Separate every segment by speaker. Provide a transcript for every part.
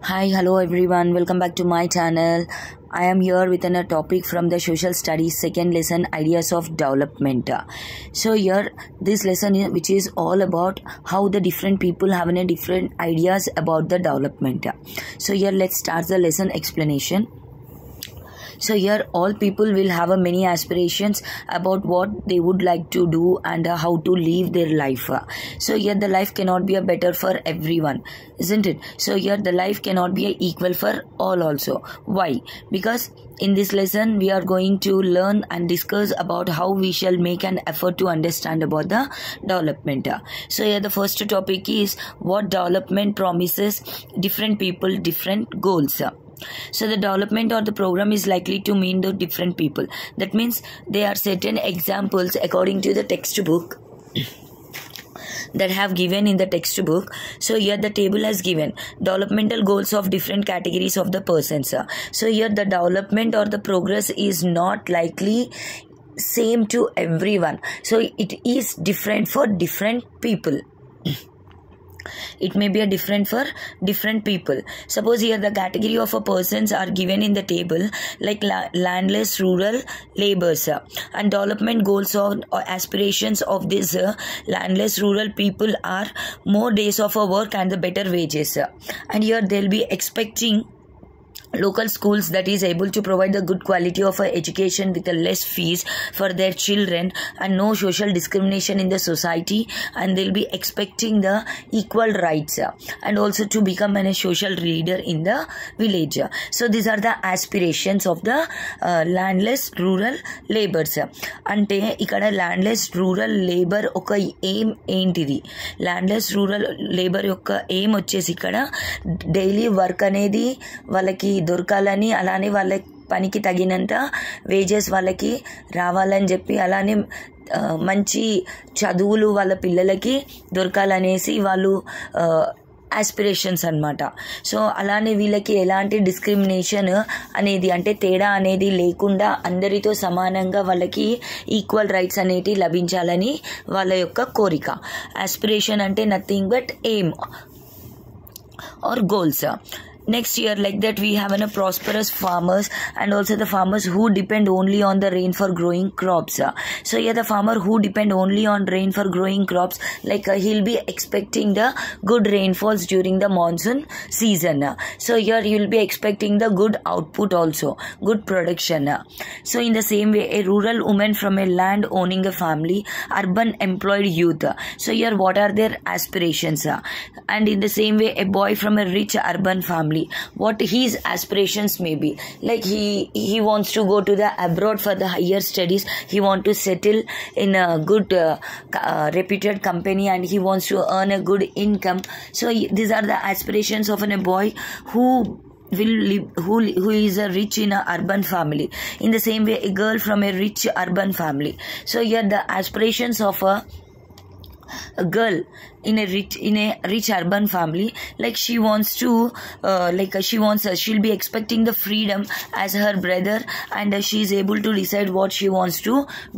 Speaker 1: Hi, hello everyone, welcome back to my channel. I am here with a topic from the social studies second lesson, ideas of development. So here this lesson which is all about how the different people have different ideas about the development. So here let's start the lesson explanation. So here all people will have many aspirations about what they would like to do and how to live their life. So here the life cannot be better for everyone, isn't it? So here the life cannot be equal for all also. Why? Because in this lesson we are going to learn and discuss about how we shall make an effort to understand about the development. So here the first topic is what development promises different people different goals. So the development or the program is likely to mean the different people. That means there are certain examples according to the textbook that have given in the textbook. So here the table has given developmental goals of different categories of the persons. So here the development or the progress is not likely same to everyone. So it is different for different people. It may be different for different people. Suppose here the category of persons are given in the table like landless, rural, laborers, and development goals or aspirations of these landless, rural people are more days of work and the better wages. And here they'll be expecting local schools that is able to provide the good quality of education with a less fees for their children and no social discrimination in the society, and they'll be expecting the equal rights and also to become a social leader in the village. So these are the aspirations of the landless rural laborers. అంటే ఇక్కడ landless rural labor ఒక aim ఏంటిది? landless rural labor యొక్క aim వచ్చేసి ఇక్కడ daily work అనేది వాళ్ళకి దొరకాలని, అలానే వాళ్ళ పనికి తగినంత వేజెస్ వాళ్ళకి రావాలని చెప్పి, అలానే మంచి చదువులు వాళ్ళ పిల్లలకి దొరకాలనేసి వాళ్ళు ఆస్పిరేషన్స్ అన్నమాట. సో అలానే వీళ్ళకి ఎలాంటి డిస్క్రిమినేషన్ అనేది అంటే తేడా అనేది లేకుండా అందరితో సమానంగా వాళ్ళకి ఈక్వల్ రైట్స్ అనేవి లభించాలని వాళ్ళ యొక్క కోరిక. ఆస్పిరేషన్ అంటే nothing but aim or goals. Next year like that we have a prosperous farmers and also the farmers who depend only on the rain for growing crops. So here the farmer who depend only on rain for growing crops, like he'll be expecting the good rainfalls during the monsoon season. So here you'll be expecting the good output also, good production. So in the same way a rural woman from a land owning a family, urban employed youth. So here what are their aspirations? And in the same way a boy from a rich urban family, what his aspirations may be, like he wants to go to the abroad for the higher studies, he want to settle in a good reputed company and he wants to earn a good income. So these are the aspirations of a boy who will live, who is a rich in a urban family. In the same way a girl from a rich urban family, so here the aspirations of a girl in a rich urban family, like she wants to she'll be expecting the freedom as her brother and she is able to decide what she wants to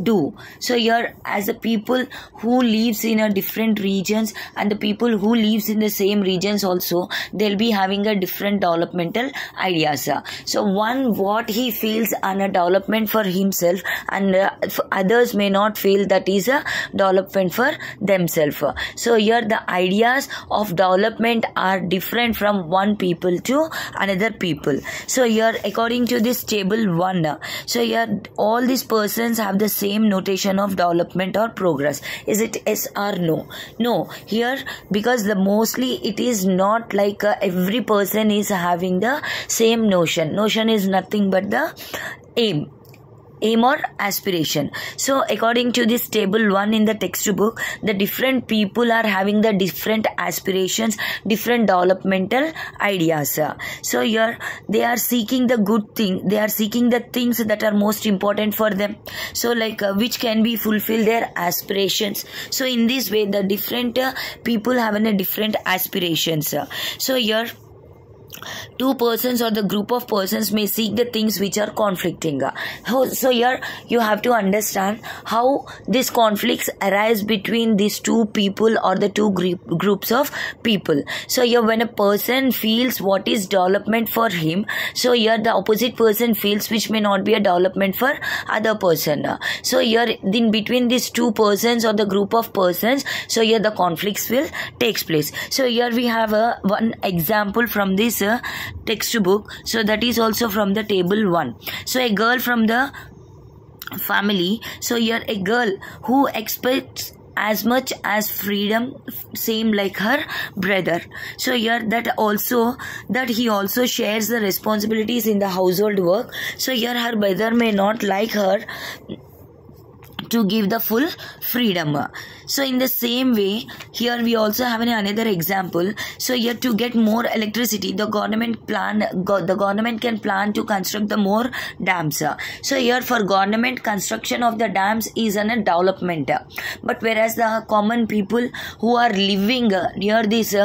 Speaker 1: do. So here as the people who lives in a different regions and the people who lives in the same regions also, they'll be having a different developmental ideas. So one what he feels on a development for himself and others may not feel that is a development for themselves. So here the ideas of development are different from one people to another people. So here according to this table 1, so here all these persons have the same notation of development or progress. Is it yes or no? No, here because the mostly it is not like every person is having the same notion is nothing but the aim or aspiration. So according to this table 1 in the textbook, the different people are having the different aspirations, different developmental ideas. So here they are seeking the good thing, they are seeking the things that are most important for them, so like which can be fulfill their aspirations. So in this way the different people have a different aspirations. So here two persons or the group of persons may seek the things which are conflicting. So here you have to understand how these conflicts arise between these two people or the two groups of people. So here when a person feels what is development for him, so here the opposite person feels which may not be a development for other person. So here in between these two persons or the group of persons, so here the conflicts will take place. So here we have one example from this textbook. So that is also from the table 1. So a girl from the family, so here a girl who expects as much as freedom same like her brother. So here that he also shares the responsibilities in the household work. So here her brother may not like her to give the full freedom. So in the same way, here we also have another example. So here to get more electricity, the government can plan to construct the more dams. So here for government, construction of the dams is a development. But whereas the common people who are living near this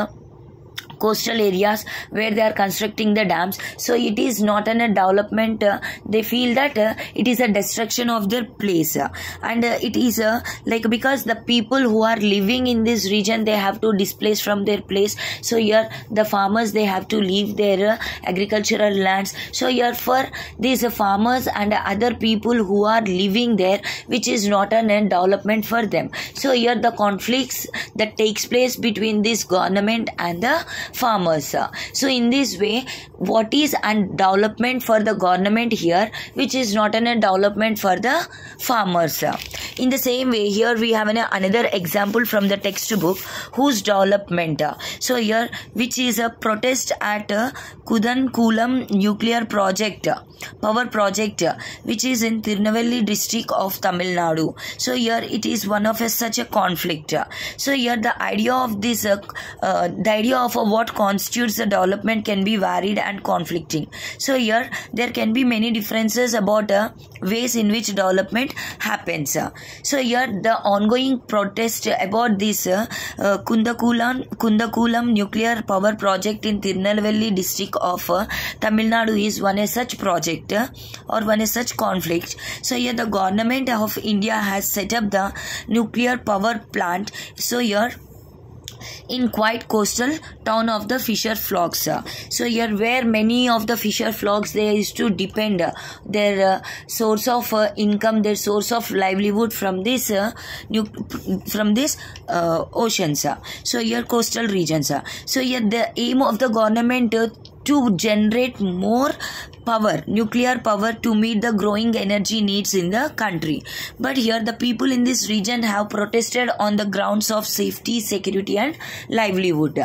Speaker 1: coastal areas where they are constructing the dams, so it is not a development. They feel that it is a destruction of their place, and it is like because the people who are living in this region, they have to displace from their place. So here the farmers, they have to leave their agricultural lands. So here for these farmers and other people who are living there, which is not a development for them. So here the conflicts that takes place between this government and the farmers. So in this way, what is a development for the government here, which is not a development for the farmers. In the same way, here we have another example from the textbook, whose development. So here, which is a protest at Kudankulam nuclear power project, which is in Tirunelveli district of Tamil Nadu. So here it is one of such a conflict. So here the idea of this, the idea of what constitutes the development can be varied and conflicting. So here there can be many differences about ways in which development happens. So here the ongoing protest about this Kudankulam nuclear power project in Tirunelveli district of Tamil Nadu is one such project or one such conflict. So here the government of India has set up the nuclear power plant. So here in quite coastal town of the fisher flocks. So here where many of the fisher flocks, they used to depend their source of income, their source of livelihood from this oceans. So here coastal regions. So here the aim of the government to generate more power, nuclear power, to meet the growing energy needs in the country. But here the people in this region have protested on the grounds of safety, security and livelihood.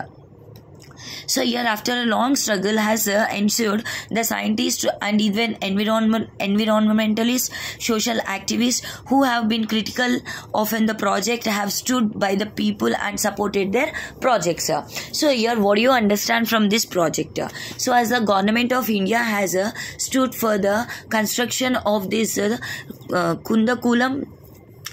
Speaker 1: So here after a long struggle has ensued, the scientists and even environmentalists, social activists who have been critical of the project have stood by the people and supported their projects. So here what do you understand from this project? So as the government of India has stood for the construction of this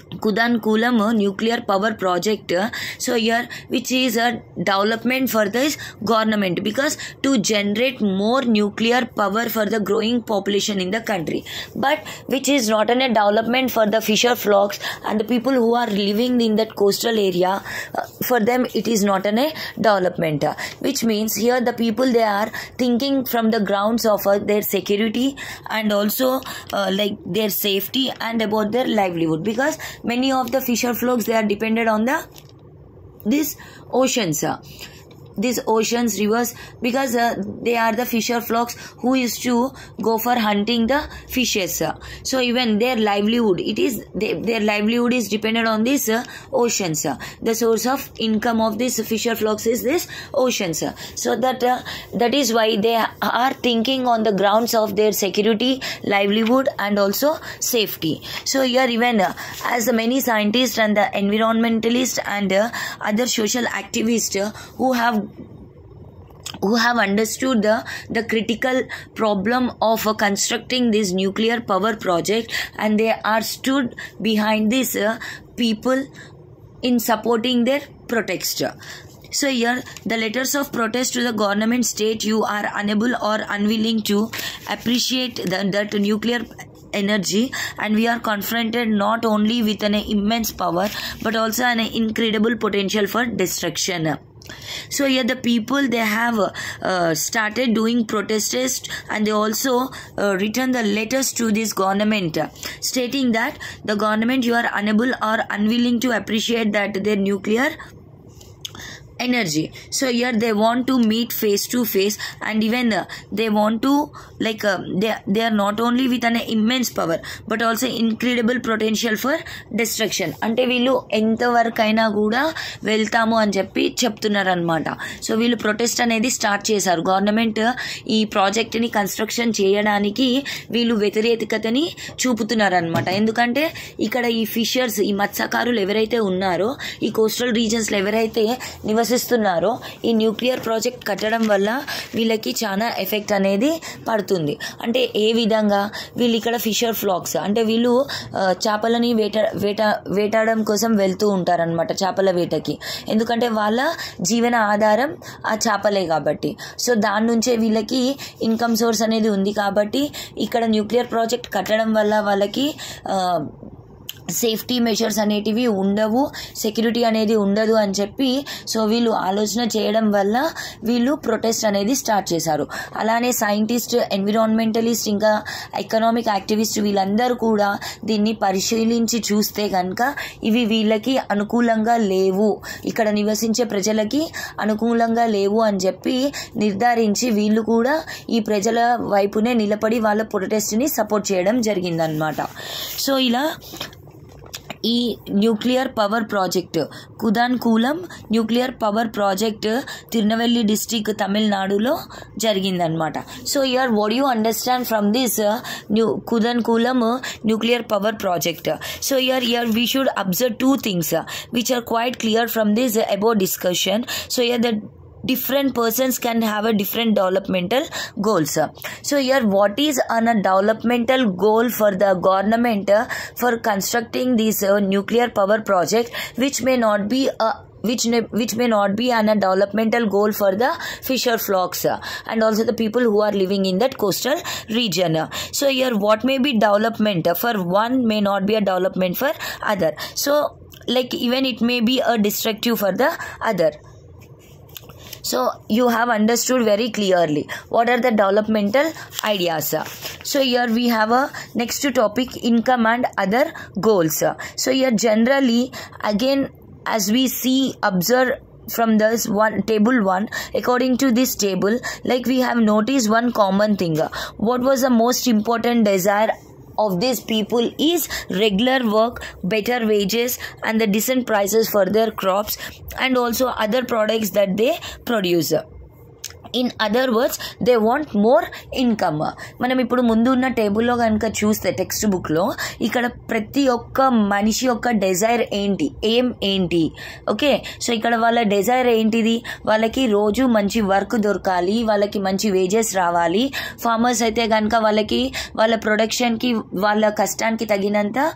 Speaker 1: Kudankulam nuclear power project. So here which is a development for this government, because to generate more nuclear power for the growing population in the country, but which is not a development for the fisher flocks and the people who are living in that coastal area. For them it is not a development, which means here the people, they are thinking from the grounds of their security and also like their safety and about their livelihood, because many of the fisher flocks, they are dependent on these oceans. These oceans, rivers, because they are the fisher flocks who used to go for hunting the fishes. So even their livelihood, their livelihood is dependent on these oceans. The source of income of these fisher flocks is this oceans. So that is why they are thinking on the grounds of their security, livelihood and also safety. So here even as many scientists and the environmentalists and other social activists who have understood the critical problem of constructing this nuclear power project, and they are stood behind this people in supporting their protest. So here the letters of protest to the government state you are unable or unwilling to appreciate that nuclear energy, and we are confronted not only with an immense power but also an incredible potential for destruction. So here the people, they have started doing protests, and they also written the letters to this government stating that the government, you are unable or unwilling to appreciate that their nuclear energy. So here they want to meet face to face, and even they want to they are not only with an immense power but also incredible potential for destruction. అంటే వీళ్ళు ఎంతవరకైనా కూడా వెళ్తాము అని చెప్తున్నారు అనమాట. So వీళ్ళు protest అనేది start చేశారు. గవర్నమెంట్ ఈ ప్రాజెక్ట్ని కన్స్ట్రక్షన్ చేయడానికి వీళ్ళు వ్యతిరేకతని చూపుతున్నారు అనమాట. ఎందుకంటే ఇక్కడ ఈ ఫిషర్స్, ఈ మత్స్యకారులు ఎవరైతే ఉన్నారో, ఈ కోస్టల్ రీజన్స్లో ఎవరైతే నివసిస్తున్నారో, ఈ న్యూక్లియర్ ప్రాజెక్ట్ కట్టడం వల్ల వీళ్ళకి చాలా ఎఫెక్ట్ అనేది పడుతుంది. అంటే ఏ విధంగా, వీళ్ళు ఇక్కడ ఫిషర్ ఫ్లాక్స్ అంటే వీళ్ళు చేపలని వేటాడడం కోసం వెళ్తూ ఉంటారనమాట, చేపల వేటకి. ఎందుకంటే వాళ్ళ జీవన ఆధారం ఆ చేపలే కాబట్టి. సో దాని నుంచే వీళ్ళకి ఇన్కమ్ సోర్స్ అనేది ఉంది కాబట్టి ఇక్కడ న్యూక్లియర్ ప్రాజెక్ట్ కట్టడం వల్ల వాళ్ళకి సేఫ్టీ మెషర్స్ అనేటివి ఉండవు, సెక్యూరిటీ అనేది ఉండదు అని చెప్పి సో వీళ్ళు ఆలోచన చేయడం వల్ల వీళ్ళు ప్రొటెస్ట్ అనేది స్టార్ట్ చేశారు. అలానే సైంటిస్ట్, ఎన్విరాన్మెంటలిస్ట్, ఇంకా ఎకనామిక్ యాక్టివిస్ట్ వీళ్ళందరూ కూడా దీన్ని పరిశీలించి చూస్తే కనుక ఇవి వీళ్ళకి అనుకూలంగా లేవు, ఇక్కడ నివసించే ప్రజలకి అనుకూలంగా లేవు అని చెప్పి నిర్ధారించి వీళ్ళు కూడా ఈ ప్రజల వైపునే నిలబడి వాళ్ళ ప్రొటెస్ట్ని సపోర్ట్ చేయడం జరిగిందనమాట. సో ఇలా ఈ nuclear power project, Kudankulam nuclear power project Tirunelveli district, తమిళనాడులో జరిగిందనమాట. So here what you understand from this Kudankulam nuclear power project? So here we should observe two things which are quite clear from this above discussion. So here the different persons can have a different developmental goals. So here what is a developmental goal for the government for constructing this nuclear power project, which may not be a which may not be a developmental goal for the fisher flocks and also the people who are living in that coastal region. So here what may be development for one may not be a development for other. So like even it may be a destructive for the other. So you have understood very clearly what are the developmental ideas. So here we have a next topic, income and other goals. So here generally again as we see, observe from this one table 1, according to this table, like we have noticed one common thing. What was the most important desire of these people is regular work, better wages and the decent prices for their crops and also other products that they produce. In other words they want more income. మనం ఇప్పుడు ముందు ఉన్న టేబుల్లో కనుక చూస్తే text బుక్లో ఇక్కడ ప్రతి ఒక్క మనిషి యొక్క డిజైర్ ఏంటి, ఏంటి, ఓకే. సో ఇక్కడ వాళ్ళ డిజైర్ ఏంటిది, వాళ్ళకి రోజు మంచి వర్క్ దొరకాలి, వాళ్ళకి మంచి వేజెస్ రావాలి. ఫార్మర్స్ అయితే కనుక వాళ్ళకి వాళ్ళ ప్రొడక్షన్కి, వాళ్ళ కష్టానికి తగినంత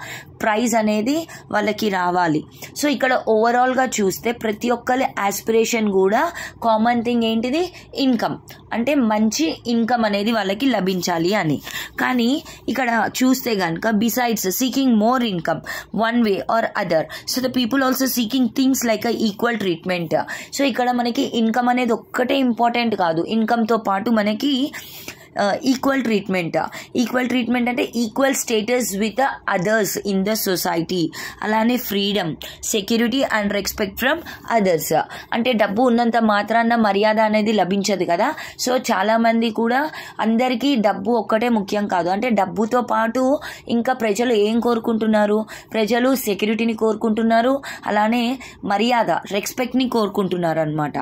Speaker 1: ప్రైజ్ అనేది వాళ్ళకి రావాలి. సో ఇక్కడ ఓవరాల్గా చూస్తే ప్రతి ఒక్కరి ఆస్పిరేషన్ కూడా కామన్ థింగ్ ఏంటిది, ఇన్కమ్. అంటే మంచి ఇన్కమ్ అనేది వాళ్ళకి లభించాలి అని. కానీ ఇక్కడ చూస్తే కనుక besides seeking more income one way or other, so the people also seeking things like equal treatment. So ఇక్కడ మనకి ఇన్కమ్ అనేది ఒక్కటే ఇంపార్టెంట్ కాదు, ఇన్కమ్తో పాటు మనకి ఈక్వల్ ట్రీట్మెంట్. ఈక్వల్ ట్రీట్మెంట్ అంటే equal status with others in the society. అలానే freedom, security and respect from others. అంటే డబ్బు ఉన్నంత మాత్రాన మర్యాద అనేది లభించదు కదా. సో చాలామంది కూడా అందరికీ డబ్బు ఒక్కటే ముఖ్యం కాదు, అంటే డబ్బుతో పాటు ఇంకా ప్రజలు ఏం కోరుకుంటున్నారు, ప్రజలు సెక్యూరిటీని కోరుకుంటున్నారు, అలానే మర్యాద, రెస్పెక్ట్ని కోరుకుంటున్నారు అనమాట.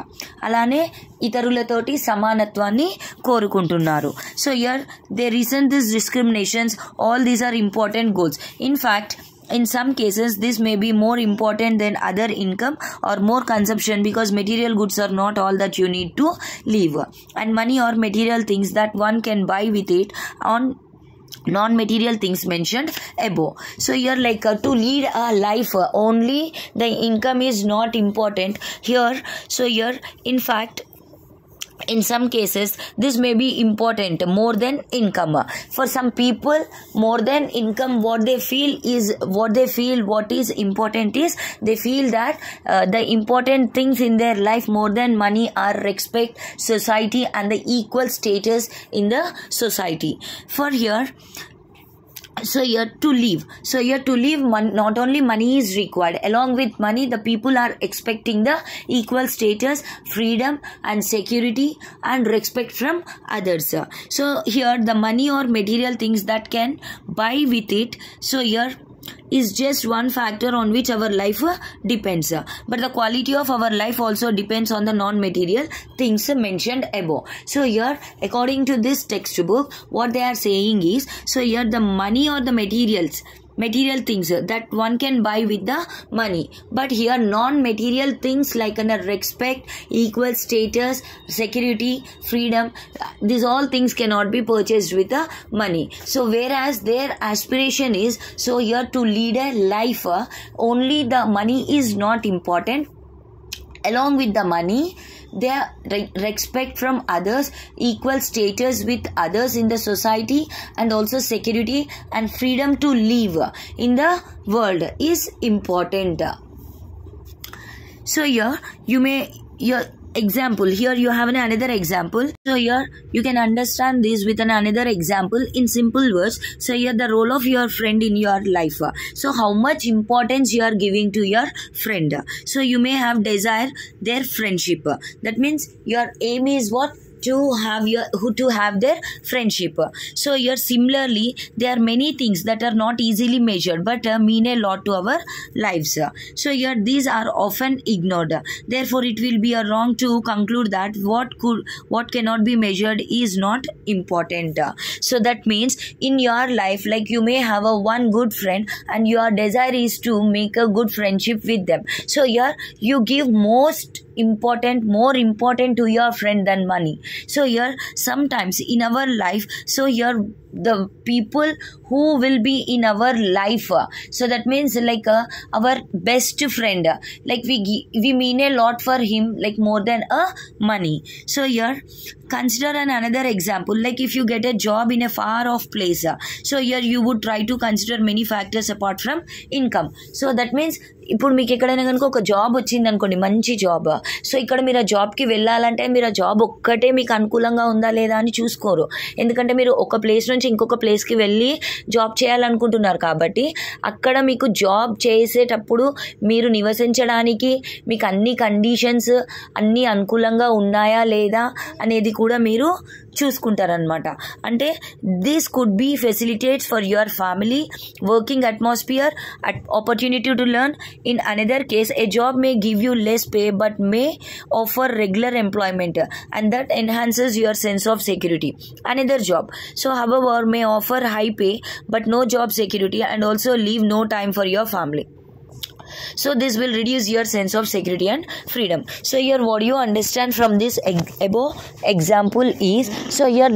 Speaker 1: అలానే ఇతరులతోటి సమానత్వాన్ని కోరుకుంటున్నారు. So here they resent these discriminations. All these are important goals. In fact, in some cases this may be more important than other income or more consumption, because material goods are not all that you need to live, and money or material things that one can buy with it on non-material things mentioned above. So here like to lead a life only the income is not important here. So here in fact in some cases this may be important more than income. For some people more than income what is important is they feel that the important things in their life more than money are respect, society and the equal status in the society. For here to live not only money is required, along with money the people are expecting the equal status, freedom and security and respect from others. So here the money or material things that can buy with it, so here is just one factor on which our life depends, but the quality of our life also depends on the non-material things mentioned above. So here according to this textbook what they are saying is, so here the money or the material things that one can buy with the money, but here non-material things like respect, equal status, security, freedom, these all things cannot be purchased with the money. So whereas their aspiration is, so here to lead a life only the money is not important, along with the money their respect from others, equal status with others in the society and also security and freedom to live in the world is important. So here example, here you have another example. So here you can understand this with another example in simple words. So here the role of your friend in your life. So how much importance you are giving to your friend. So you may have desire their friendship. That means your aim is what? To have their friendship. So here similarly there are many things that are not easily measured but mean a lot to our lives. So here these are often ignored. Therefore it will be wrong to conclude that what cannot be measured is not important. So that means in your life like you may have one good friend and your desire is to make a good friendship with them. So here you give more important to your friend than money. So here sometimes in our life, so here the people who will be in our life, so that means like our best friend, like we mean a lot for him like more than money. So here consider another example, like if you get a job in a far off place, so here you would try to consider many factors apart from income. So that means ఇప్పుడు మీకు ఎక్కడైనా కనుక ఒక job వచ్చింది అనుకోండి, మంచి job, so ఇక్కడ మీరు ఆ జాబ్కి వెళ్ళాలంటే మీరు ఆ జాబ్ ఒక్కటే మీకు అనుకూలంగా ఉందా లేదా అని చూసుకోరు. ఎందుకంటే మీరు ఒక ప్లేస్ నుంచి ఇంకొక ప్లేస్కి వెళ్ళి జాబ్ చేయాలనుకుంటున్నారు కాబట్టి అక్కడ మీకు జాబ్ చేసేటప్పుడు మీరు నివసించడానికి మీకు అన్ని కండిషన్స్ అన్నీ అనుకూలంగా ఉన్నాయా లేదా అనేది కూడా మీరు చూసుకుంటారనమాట. అంటే this could be facilitates for your family, working atmosphere, opportunity to learn. In another case, a job may give you less pay but may offer regular employment and that enhances your sense of security. Another job, so however, may offer high pay but no job security and also leave no time for your family. So this will reduce your sense of security and freedom. So here what you understand from this above example is, so here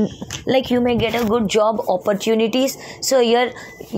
Speaker 1: like you may get a good job opportunities. So here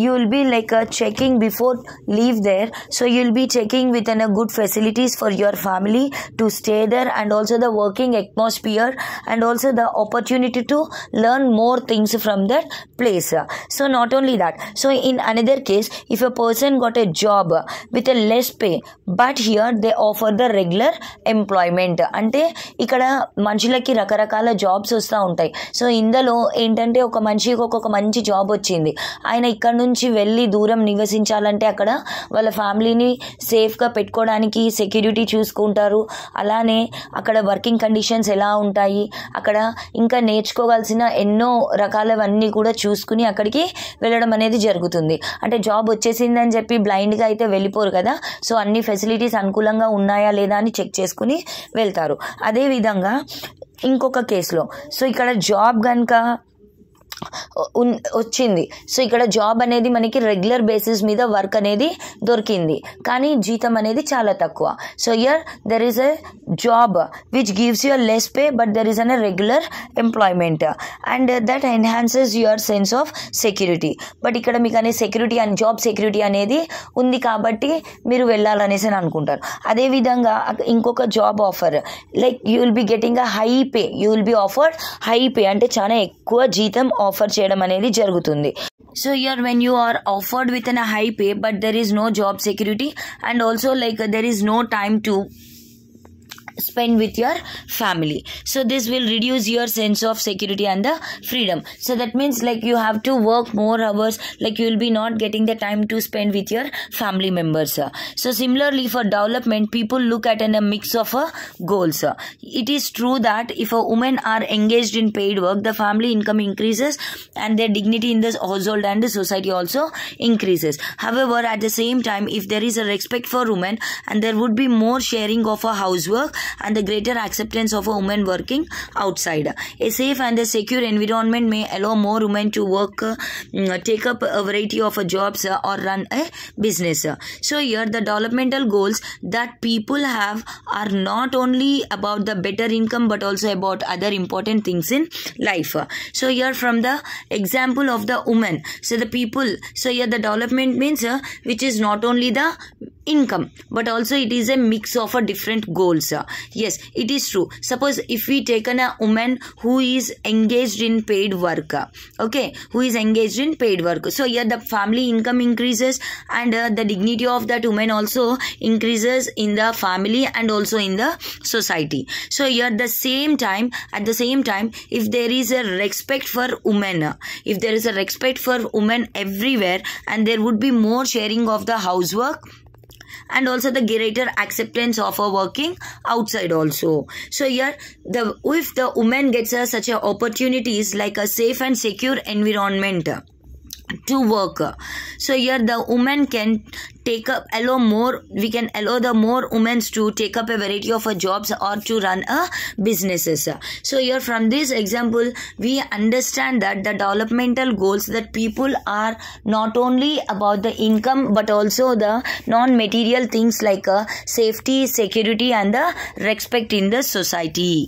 Speaker 1: you will be like checking before leave there. So you will be checking within a good facilities for your family to stay there and also the working atmosphere and also the opportunity to learn more things from that place. So not only that, so in another case if a person got a job with a less pay but here they offer the regular employment. అంటే ఇక్కడ మనుషులకి రకరకాల jobs వస్తూ ఉంటాయి. So ఇందులో ఏంటంటే ఒక మనిషికి ఒక్కొక్క మంచి జాబ్ వచ్చింది, ఆయన ఇక్కడ నుంచి వెళ్ళి దూరం నివసించాలంటే అక్కడ వాళ్ళ ఫ్యామిలీని సేఫ్గా పెట్టుకోవడానికి సెక్యూరిటీ చూసుకుంటారు. అలానే అక్కడ వర్కింగ్ కండిషన్స్ ఎలా ఉంటాయి, అక్కడ ఇంకా నేర్చుకోవాల్సిన ఎన్నో రకాలవన్నీ కూడా చూసుకుని అక్కడికి వెళ్ళడం అనేది జరుగుతుంది. అంటే జాబ్ వచ్చేసిందని చెప్పి బ్లైండ్గా అయితే వెళ్ళిపోరు కదా. సో అన్ని ఫెసిలిటీస్ అనుకూలంగా ఉన్నాయా లేదా అని చెక్ చేసుకుని వెళ్తారు. అదేవిధంగా ఇంకొక కేసులో, సో ఇక్కడ జాబ్ కనుక వచ్చింది, సో ఇక్కడ జాబ్ అనేది మనకి రెగ్యులర్ బేసిస్ మీద వర్క్ అనేది దొరికింది కానీ జీతం అనేది చాలా తక్కువ. So here there is a job which gives you a less pay but there is a regular employment, and that enhances your sense of security. But ఇక్కడ మీకు అనే సెక్యూరిటీ అండ్ జాబ్ సెక్యూరిటీ అనేది ఉంది కాబట్టి మీరు వెళ్ళాలనేసి అని అనుకుంటారు. అదేవిధంగా ఇంకొక job offer, like you will be getting a high pay, you will be offered high pay అంటే చాలా ఎక్కువ జీతం ఆఫర్ చేయడం అనేది జరుగుతుంది. So here when you are offered within a high pay but there is no job security and also like there is no time to spend with your family, so this will reduce your sense of security and the freedom. So that means like you have to work more hours, like you will be not getting the time to spend with your family members. So similarly for development, people look at a mix of goals. It is true that if a women are engaged in paid work, the family income increases and their dignity in the household and the society also increases. However, at the same time, if there is a respect for women and there would be more sharing of a housework and the greater acceptance of a woman working outside, a safe and a secure environment may allow more women to work, take up a variety of jobs or run a business. So here the developmental goals that people have are not only about the better income but also about other important things in life. So here from the example of the woman, so the people, so here the development means which is not only the income but also it is a mix of different goals. Yes, it is true. Suppose if we take a woman who is engaged in paid work, okay, who is engaged in paid work, so here the family income increases and the dignity of that woman also increases in the family and also in the society. So here at the same time if there is a respect for women, if there is a respect for women everywhere and there would be more sharing of the housework and also the greater acceptance of a working outside also. So here if the woman gets such a opportunities like a safe and secure environment to work, so here the woman can take up we can allow the more women to take up a variety of jobs or to run businesses. So here from this example we understand that the developmental goals that people are not only about the income but also the non-material things like safety, security and the respect in the society.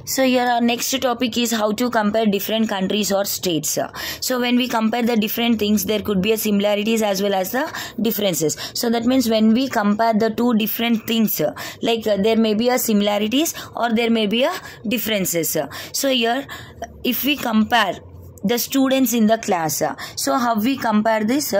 Speaker 1: So here our next topic is how to compare different countries or states. So when we compare the different things, there could be a similarities as well as the differences. So that means when we compare the two different things, like there may be a similarities or there may be a differences. So here if we compare the students in the class, so how we compare this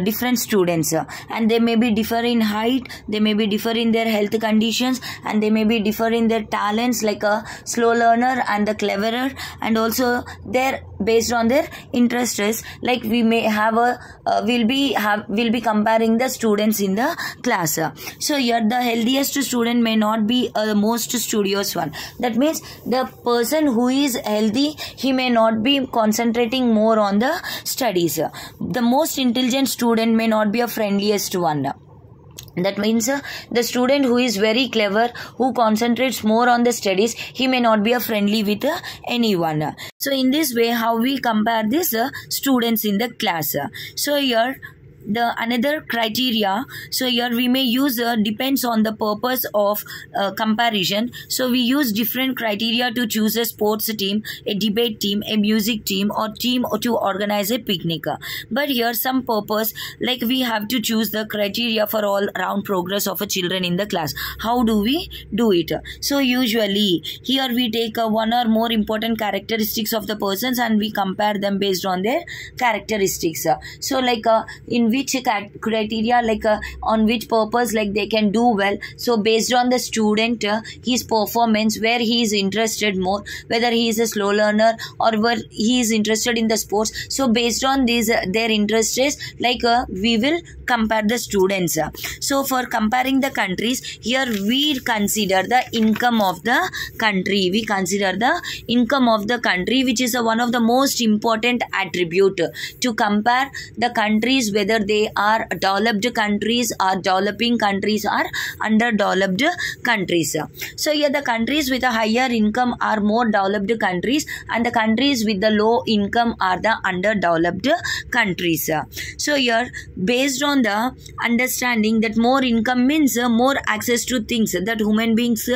Speaker 1: different students, and they may be differ in height, they may be differ in their health conditions and they may be differ in their talents, like a slow learner and the cleverer, and also their based on their interests, like we may have we'll be comparing the students in the class. So here the healthiest student may not be the most studious one. That means the person who is healthy, he may not be concentrating more on the studies. The most intelligent student may not be a friendliest one. That means the student who is very clever, who concentrates more on the studies, he may not be a friendly with anyone. So in this way how we compare these students in the class. So here the another criteria, so here we may use depends on the purpose of comparison. So we use different criteria to choose a sports team, a debate team, a music team or team to organize a picnic. But here some purpose, like we have to choose the criteria for all round progress of a children in the class. How do we do it? So usually here we take one or more important characteristics of the persons and we compare them based on their characteristics. So like in which criteria, like on which purpose, like they can do well. So based on the student, his performance, where he is interested more, whether he is a slow learner or where he is interested in the sports. So based on these their interests, like we will compare the students. So for comparing the countries, here we consider the income of the country. We consider the income of the country, which is one of the most important attribute to compare the countries, whether whether they are developed countries or developing countries or underdeveloped countries. So here the countries with a higher income are more developed countries, and the countries with the low income are the underdeveloped countries. So here, based on the understanding that more income means more access to things that human beings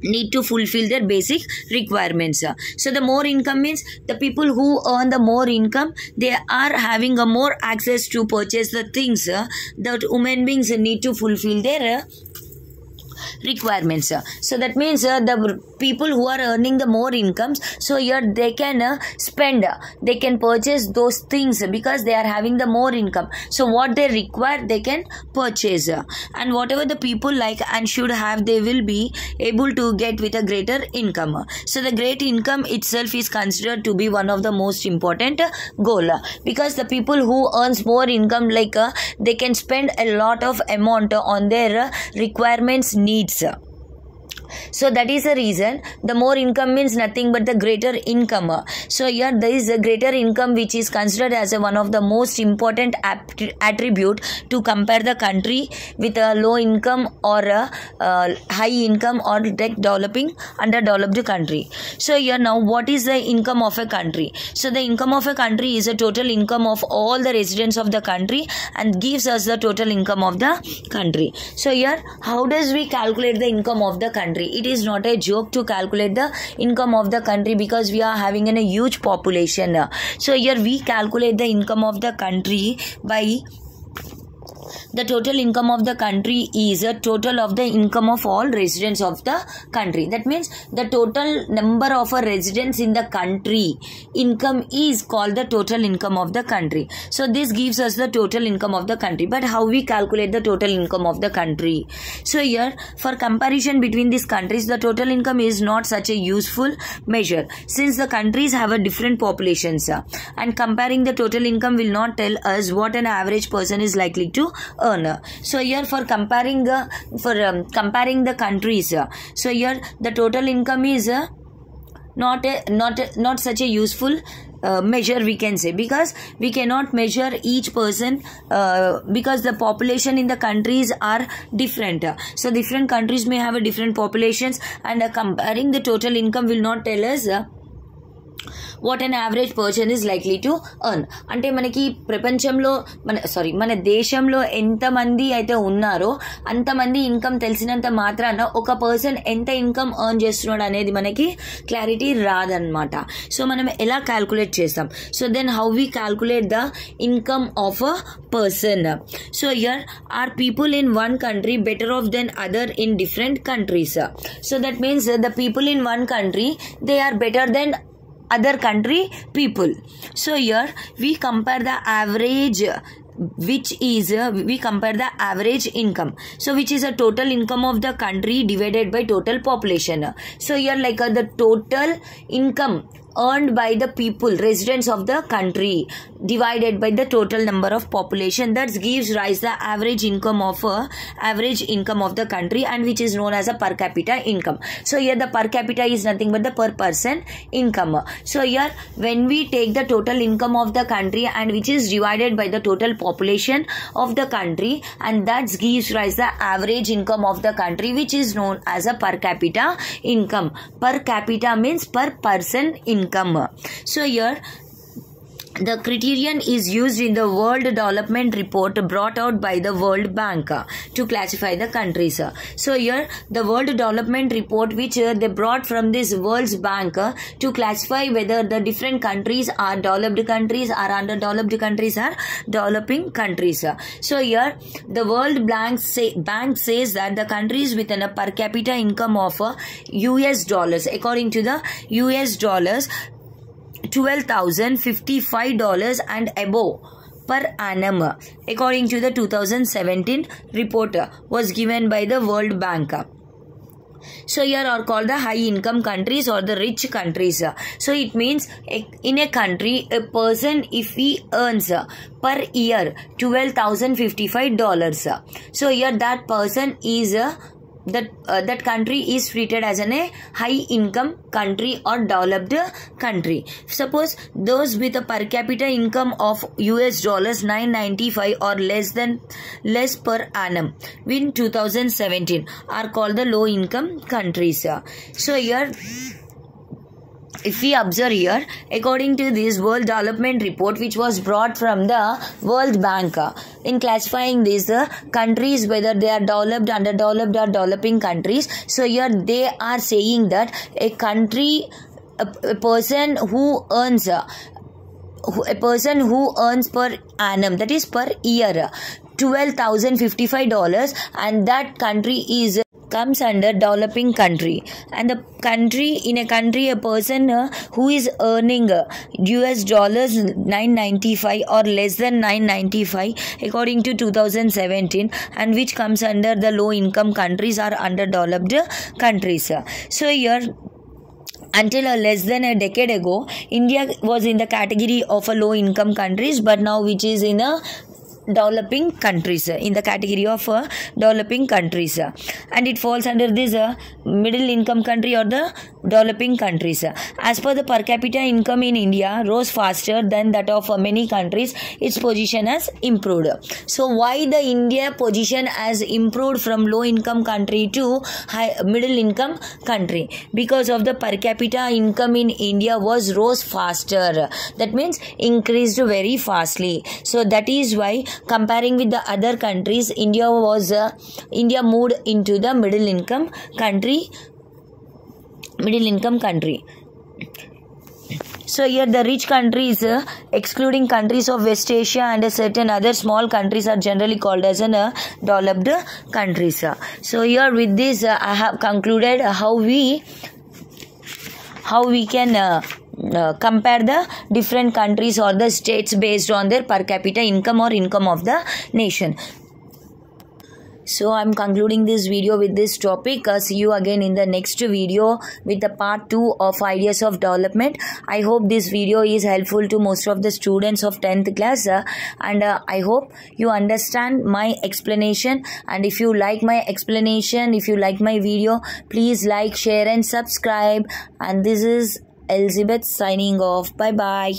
Speaker 1: need to fulfill their basic requirements. So the more income means the people who earn the more income, they are having a more access to purchase the things that human beings need to fulfill their requirements. So that means the people who are earning the more incomes, so here they can spend, they can purchase those things because they are having the more income. So what they require they can purchase, and whatever the people like and should have, they will be able to get with a greater income. So the great income itself is considered to be one of the most important goal, because the people who earns more income, like they can spend a lot of amount on their requirements, needs. So that is the reason the more income means nothing but the greater income. So here there is a greater income which is considered as one of the most important attribute to compare the country with a low income or a high income or developing underdeveloped country. So here now, what is the income of a country? So the income of a country is a total income of all the residents of the country and gives us the total income of the country. So here, how does we calculate the income of the country? It is not a joke to calculate the income of the country because we are having a huge population. So here we calculate the income of the country by the total income of the country is a total of the income of all residents of the country. That means the total number of residents in the country income is called the total income of the country. So this gives us the total income of the country. But how we calculate the total income of the country? So here, for comparison between these countries, the total income is not such a useful measure since the countries have a different populations, and comparing the total income will not tell us what an average person is likely to earn. So here, for comparing the countries, so here the total income is not such a useful measure, we can say, because we cannot measure each person because the population in the countries are different. So different countries may have a different populations, and comparing the total income will not tell us what an average person is likely to earn. అంటే మనకి ప్రపంచంలో మన దేశంలో ఎంతమంది అయితే ఉన్నారో అంతమంది income తెలిసినంత మాత్రాన ఒక పర్సన్ ఎంత ఇన్కమ్ ఎర్న్ చేస్తున్నాడు అనేది మనకి క్లారిటీ రాదన్నమాట. సో మనం ఎలా క్యాల్కులేట్ చేస్తాం? So then how we calculate the income of a person? So here are people in one country better off than other in different countries? So that means the people in one country they are better than other country people. So here we compare the average, which is we compare the average income, so which is a total income of the country divided by total population. So here like the total income earned by the people, residents of the country, divided by the total number of population, that gives rise the average income of the country, and which is known as a per capita income. So here the per capita is nothing but the per person income. So here when we take the total income of the country and which is divided by the total population of the country, and that gives rise the average income of the country, which is known as a per capita income. Per capita means per person income. So here the criterion is used in the World Development Report brought out by the World Bank to classify the countries. So here the World Development Report which they brought from this World Bank to classify whether the different countries are developed countries or underdeveloped countries or developing countries. So here the World Bank says that the countries with a per capita income of US dollars, according to the US dollars, $12,055 and above per annum, according to the 2017 report was given by the World Bank. So here are called the high income countries or the rich countries. So it means in a country, a person if he earns per year $12,055, so here that person is that country is treated as a high income country or developed country. Suppose those with a per capita income of US dollars 995 or less per annum in 2017 are called the low income countries. So here, if we observe here, according to this World Development Report, which was brought from the World Bank, in classifying these countries, whether they are developed, underdeveloped or developing countries. So here they are saying that a country, a person who earns per annum, that is per year, $12,055, and that country comes under developing country. And a person who is earning US dollars 995 or less than 995 according to 2017, and which comes under the low income countries or underdeveloped countries. So here, until less than a decade ago, India was in the category of a low income countries, but now which is in a developing countries, in the category of developing countries, and it falls under this middle income country or the developing countries. As per the per capita income in India rose faster than that of many countries, its position has improved. So why the India position has improved from low income country to middle income country? Because of the per capita income in India rose faster, that means increased very fastly. So that is why, comparing with the other countries, India moved into the middle income country. So here the rich countries, excluding countries of West Asia and certain other small countries, are generally called as developed countries. So here with this I have concluded how we can compare the different countries or the states based on their per capita income or income of the nation. So I'm concluding this video with this topic. See you again in the next video with the part 2 of ideas of development. I hope this video is helpful to most of the students of 10th class, and I hope you understand my explanation. And if you like my explanation, if you like my video, please like, share and subscribe. And this is Elizabeth signing off. Bye bye.